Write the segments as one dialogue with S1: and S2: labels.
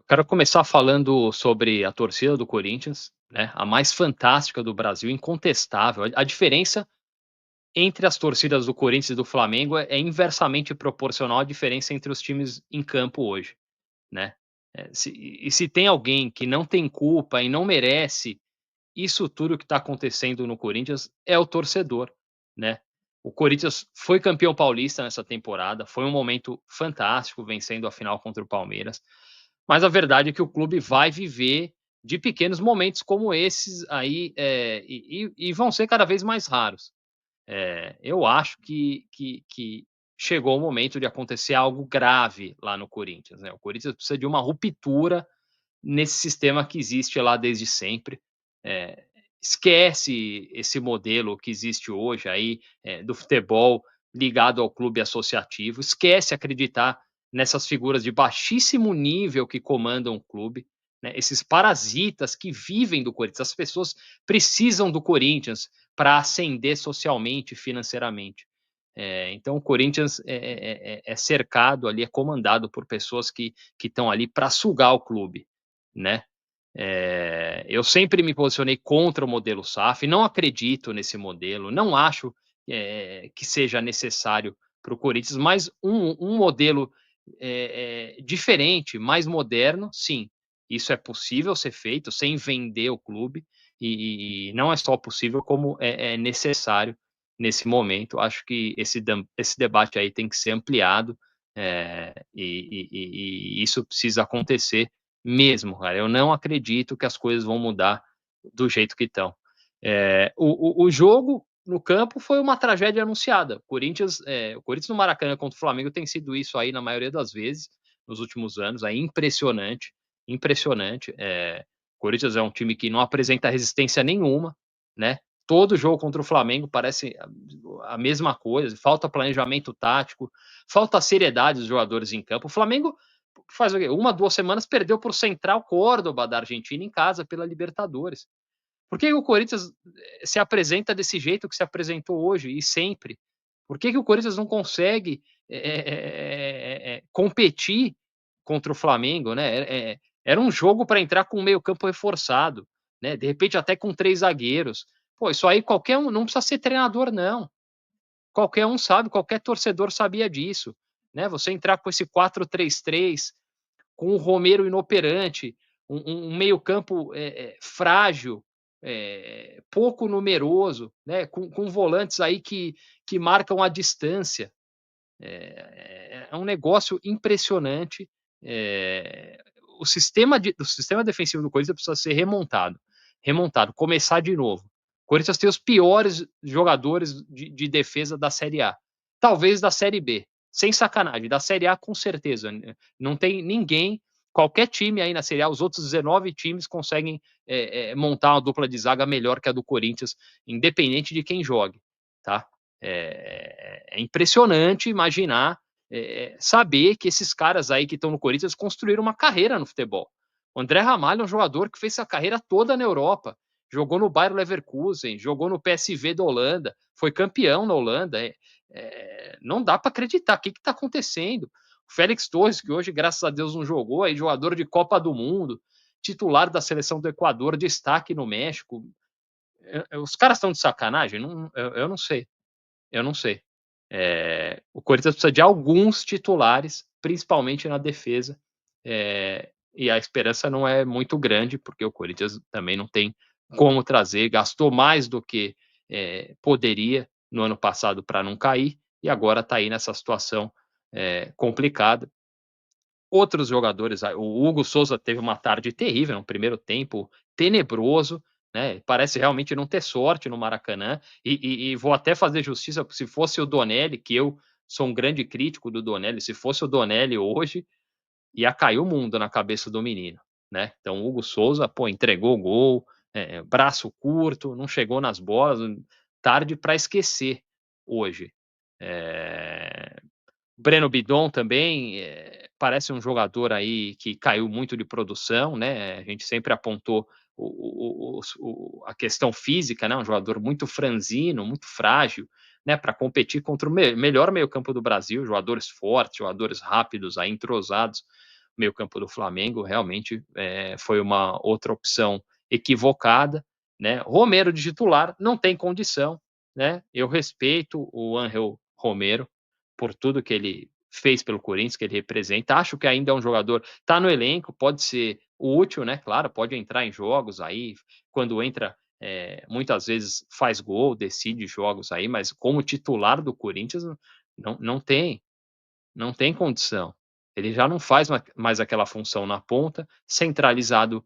S1: Quero começar falando sobre a torcida do Corinthians, né, a mais fantástica do Brasil, incontestável. A diferença entre as torcidas do Corinthians e do Flamengo é inversamente proporcional à diferença entre os times em campo hoje, né. Se tem alguém que não tem culpa e não merece isso tudo que está acontecendo no Corinthians, é o torcedor, né. O Corinthians foi campeão paulista nessa temporada, foi um momento fantástico vencendo a final contra o Palmeiras, mas a verdade é que o clube vai viver de pequenos momentos como esses aí, e vão ser cada vez mais raros. Eu acho que chegou o momento de acontecer algo grave lá no Corinthians, né. O Corinthians precisa de uma ruptura nesse sistema que existe lá desde sempre. Eh, Esquece esse modelo que existe hoje aí, do futebol ligado ao clube associativo, esquece acreditar nessas figuras de baixíssimo nível que comandam o clube, né, esses parasitas que vivem do Corinthians. As pessoas precisam do Corinthians para ascender socialmente e financeiramente. Então o Corinthians é cercado ali, é comandado por pessoas que estão ali para sugar o clube, né. Eu sempre me posicionei contra o modelo SAF, não acredito nesse modelo, não acho, que seja necessário para o Corinthians, mas um modelo, diferente, mais moderno, sim, isso é possível ser feito sem vender o clube, e não é só possível como é necessário nesse momento. Acho que esse debate aí tem que ser ampliado, e isso precisa acontecer mesmo, cara. Eu não acredito que as coisas vão mudar do jeito que estão. O jogo no campo foi uma tragédia anunciada. O Corinthians no Maracanã contra o Flamengo tem sido isso aí na maioria das vezes nos últimos anos, é impressionante, impressionante. O Corinthians é um time que não apresenta resistência nenhuma, né? Todo jogo contra o Flamengo parece a mesma coisa, falta planejamento tático, falta seriedade dos jogadores em campo. O Flamengo faz o quê? 1, 2 semanas perdeu para o Central Córdoba da Argentina em casa pela Libertadores. Por que o Corinthians se apresenta desse jeito que se apresentou hoje e sempre? Por que o Corinthians não consegue competir contra o Flamengo, né? Era um jogo para entrar com o meio campo reforçado, né? De repente até com 3 zagueiros. Pô, isso aí qualquer um, não precisa ser treinador não. Qualquer um sabe, qualquer torcedor sabia disso, né? Você entrar com esse 4-3-3 com o Romero inoperante, um meio-campo frágil, pouco numeroso, né? Com volantes aí que marcam a distância. É um negócio impressionante. É, o sistema defensivo do Corinthians precisa ser remontado, começar de novo. O Corinthians tem os piores jogadores de defesa da Série A, talvez da Série B, sem sacanagem, da Série A com certeza. Não tem ninguém, qualquer time aí na Série A, os outros 19 times conseguem montar uma dupla de zaga melhor que a do Corinthians, independente de quem jogue, tá? É impressionante imaginar, saber que esses caras aí que estão no Corinthians construíram uma carreira no futebol. O André Ramalho é um jogador que fez a carreira toda na Europa, jogou no Bayer Leverkusen, jogou no PSV da Holanda, foi campeão na Holanda. Não dá para acreditar. O que está acontecendo? O Félix Torres, que hoje, graças a Deus, não jogou, aí, jogador de Copa do Mundo, titular da seleção do Equador, destaque no México. Os caras estão de sacanagem? Não, eu não sei. Eu não sei. O Corinthians precisa de alguns titulares, principalmente na defesa, e a esperança não é muito grande, porque o Corinthians também não tem como trazer, gastou mais do que poderia no ano passado para não cair, e agora está aí nessa situação complicada. Outros jogadores, o Hugo Souza teve uma tarde terrível no primeiro tempo, tenebroso, né? Parece realmente não ter sorte no Maracanã. E vou até fazer justiça, se fosse o Donelli, que eu sou um grande crítico do Donelli, se fosse o Donelli hoje, ia cair o mundo na cabeça do menino, né? Então, o Hugo Souza, pô, entregou o gol, braço curto, não chegou nas bolas, tarde para esquecer hoje. É, Breno Bidon também, parece um jogador aí que caiu muito de produção, né, a gente sempre apontou a questão física, né, um jogador muito franzino, muito frágil, né, para competir contra o melhor meio-campo do Brasil, jogadores fortes, jogadores rápidos, aí, entrosados. meio-campo do Flamengo, realmente foi uma outra opção equivocada, né? Romero de titular não tem condição, né? Eu respeito o Ángel Romero por tudo que ele fez pelo Corinthians, que ele representa. Acho que ainda é um jogador, tá no elenco, pode ser útil, né? Claro, pode entrar em jogos aí, quando entra, muitas vezes faz gol, decide jogos aí, mas como titular do Corinthians não tem. Não tem condição. Ele já não faz mais aquela função na ponta, centralizado,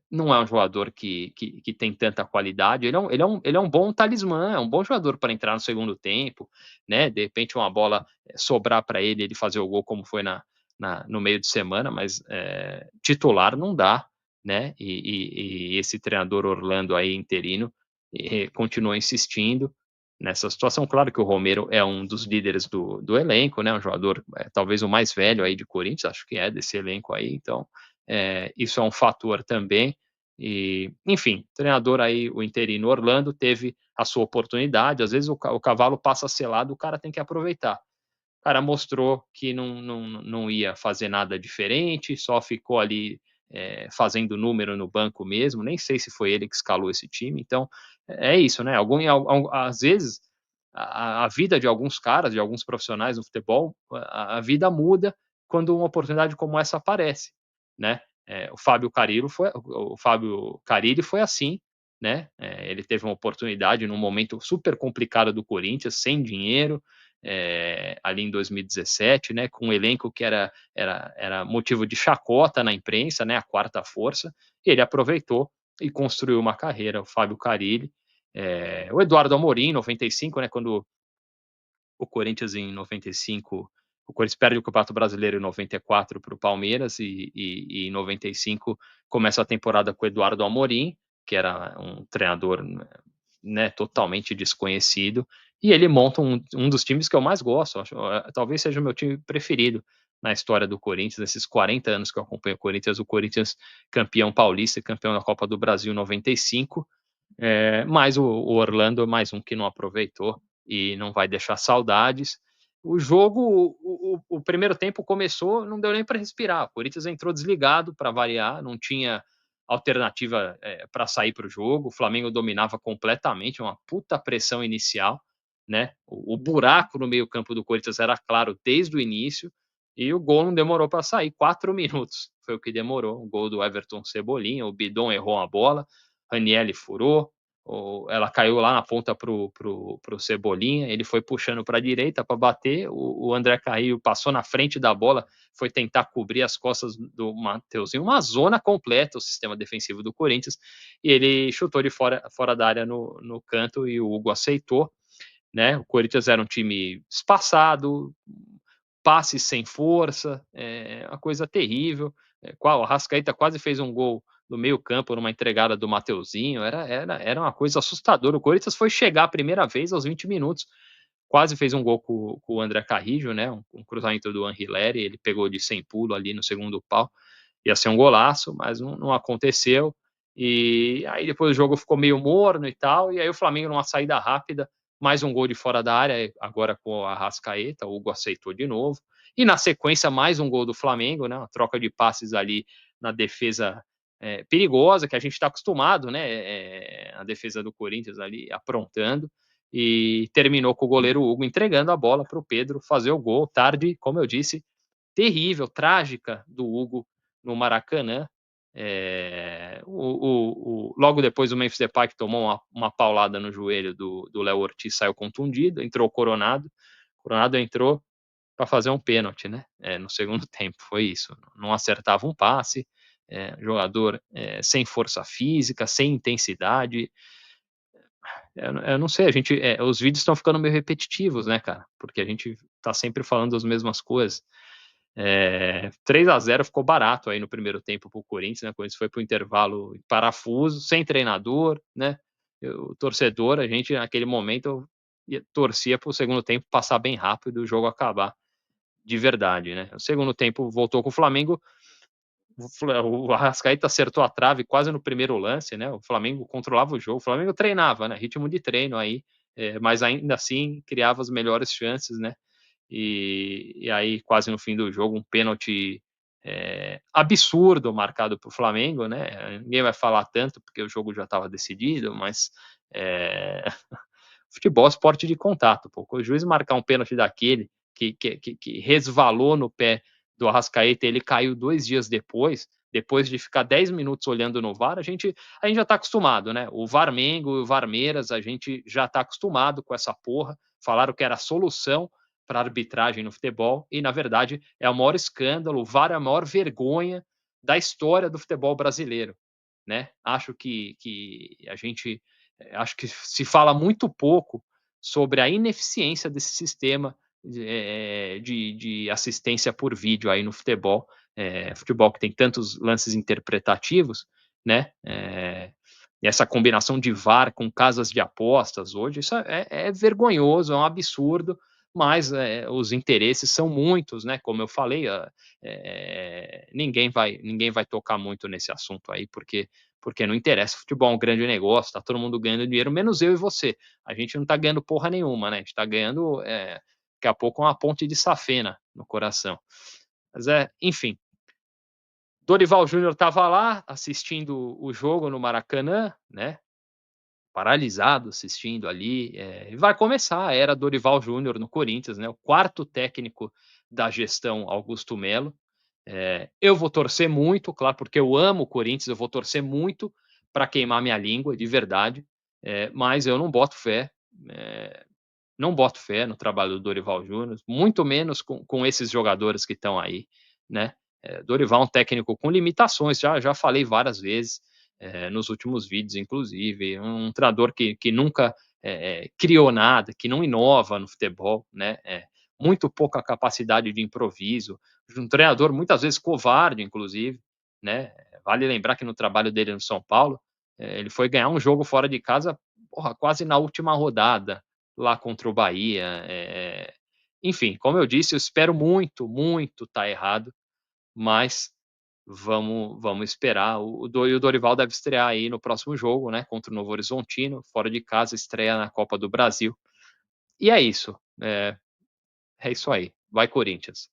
S1: não é um jogador que tem tanta qualidade, ele é um bom talismã, é um bom jogador para entrar no segundo tempo, né, de repente uma bola sobrar para ele, ele fazer o gol como foi no meio de semana, mas, titular não dá, né, e esse treinador Orlando aí interino, continua insistindo, nessa situação. Claro que o Romero é um dos líderes do elenco, né, um jogador, talvez o mais velho aí de Corinthians, acho que é desse elenco aí, então, isso é um fator também. E, enfim, treinador aí, o interino Orlando, teve a sua oportunidade, às vezes o cavalo passa selado, o cara tem que aproveitar. O cara mostrou que não ia fazer nada diferente, só ficou ali fazendo número no banco mesmo. Nem sei se foi ele que escalou esse time. Então é isso, né? Às vezes a vida de alguns caras, de alguns profissionais no futebol, a vida muda quando uma oportunidade como essa aparece, né? O Fábio Carilli foi assim, né? Ele teve uma oportunidade num momento super complicado do Corinthians, sem dinheiro, ali em 2017, né, com um elenco que era motivo de chacota na imprensa, né, a quarta força, e ele aproveitou e construiu uma carreira, o Fábio Carilli. O Eduardo Amorim, em 95, né, quando o Corinthians em 95, o Corinthians perde o Campeonato Brasileiro em 94 para o Palmeiras e em 95 começa a temporada com o Eduardo Amorim, que era um treinador, né, totalmente desconhecido, e ele monta um dos times que eu mais gosto, talvez seja o meu time preferido na história do Corinthians, nesses 40 anos que eu acompanho o Corinthians campeão paulista e campeão da Copa do Brasil em 95, mas o Orlando é mais um que não aproveitou e não vai deixar saudades. O jogo, o primeiro tempo começou, não deu nem para respirar. O Corinthians entrou desligado para variar, não tinha alternativa para sair para o jogo. O Flamengo dominava completamente, uma puta pressão inicial, né? O buraco no meio-campo do Corinthians era claro desde o início. E o gol não demorou para sair, 4 minutos foi o que demorou. O gol do Everton Cebolinha, o Bidon errou a bola, Ranielli furou, ela caiu lá na ponta pro Cebolinha, ele foi puxando para a direita para bater, o André Carrillo passou na frente da bola, foi tentar cobrir as costas do Mateuzinho, uma zona completa o sistema defensivo do Corinthians, e ele chutou de fora da área no canto e o Hugo aceitou, né? O Corinthians era um time espaçado, passes sem força, uma coisa terrível. O Arrascaeta quase fez um gol no meio campo numa entregada do Mateuzinho, era uma coisa assustadora. O Corinthians foi chegar a primeira vez aos 20 minutos, quase fez um gol com o André Carrillo, né? Um cruzamento do Anrileri, ele pegou de sem pulo ali no segundo pau, ia ser um golaço, mas não aconteceu. E aí depois o jogo ficou meio morno e tal, e aí o Flamengo numa saída rápida, mais um gol de fora da área, agora com a Arrascaeta, o Hugo aceitou de novo. E na sequência, mais um gol do Flamengo, né? Uma troca de passes ali na defesa perigosa, que a gente está acostumado, né? A defesa do Corinthians ali aprontando. E terminou com o goleiro Hugo entregando a bola para o Pedro fazer o gol. Tarde, como eu disse, terrível, trágica do Hugo no Maracanã. Logo depois o Memphis Depay que tomou uma paulada no joelho do Léo Ortiz, saiu contundido, entrou o Coronado entrou para fazer um pênalti, né? No segundo tempo, foi isso. Não acertava um passe, jogador sem força física, sem intensidade. Eu não sei, os vídeos estão ficando meio repetitivos, né, cara? Porque a gente tá sempre falando as mesmas coisas. 3-0 ficou barato aí no primeiro tempo pro Corinthians, né? O Corinthians foi pro intervalo em parafuso, sem treinador, né? O torcedor, a gente naquele momento torcia pro segundo tempo passar bem rápido e o jogo acabar de verdade, né? O segundo tempo voltou com o Flamengo, o Arrascaeta acertou a trave quase no primeiro lance, né? O Flamengo controlava o jogo, o Flamengo treinava, né? Ritmo de treino aí, mas ainda assim criava as melhores chances, né? E aí, quase no fim do jogo, um pênalti absurdo marcado para o Flamengo, né? Ninguém vai falar tanto porque o jogo já estava decidido, mas é, futebol é esporte de contato. Pô. O juiz marcar um pênalti daquele que resvalou no pé do Arrascaeta, ele caiu 2 dias depois de ficar 10 minutos olhando no VAR, a gente já está acostumado, né? O Varmengo e o Varmeiras, a gente já está acostumado com essa porra. Falaram que era a solução para a arbitragem no futebol e, na verdade, é o maior escândalo. O VAR é a maior vergonha da história do futebol brasileiro, né? Acho que se fala muito pouco sobre a ineficiência desse sistema de assistência por vídeo aí no futebol, futebol que tem tantos lances interpretativos, né? Essa combinação de VAR com casas de apostas hoje, isso é vergonhoso, é um absurdo, mas os interesses são muitos, né? Como eu falei, ninguém vai tocar muito nesse assunto aí, porque não interessa. Futebol é um grande negócio, está todo mundo ganhando dinheiro, menos eu e você. A gente não está ganhando porra nenhuma, né? A gente está ganhando, daqui a pouco, uma ponte de safena no coração. Mas enfim. Dorival Júnior estava lá assistindo o jogo no Maracanã, né? Paralisado assistindo ali. Vai começar a era Dorival Júnior no Corinthians, né? O quarto técnico da gestão Augusto Melo. Eu vou torcer muito, claro, porque eu amo o Corinthians, eu vou torcer muito para queimar minha língua, de verdade, mas eu é, não boto fé no trabalho do Dorival Júnior, muito menos com esses jogadores que estão aí, né? Dorival é um técnico com limitações, já falei várias vezes, nos últimos vídeos, inclusive, um treinador que nunca criou nada, que não inova no futebol, né? Muito pouca capacidade de improviso, um treinador muitas vezes covarde, inclusive, né? Vale lembrar que no trabalho dele no São Paulo, ele foi ganhar um jogo fora de casa, porra, quase na última rodada, lá contra o Bahia. Enfim, como eu disse, eu espero muito, muito estar errado, mas vamos esperar. O Dorival deve estrear aí no próximo jogo, né? Contra o Novo Horizontino, fora de casa, estreia na Copa do Brasil. E é isso. É isso aí. Vai, Corinthians.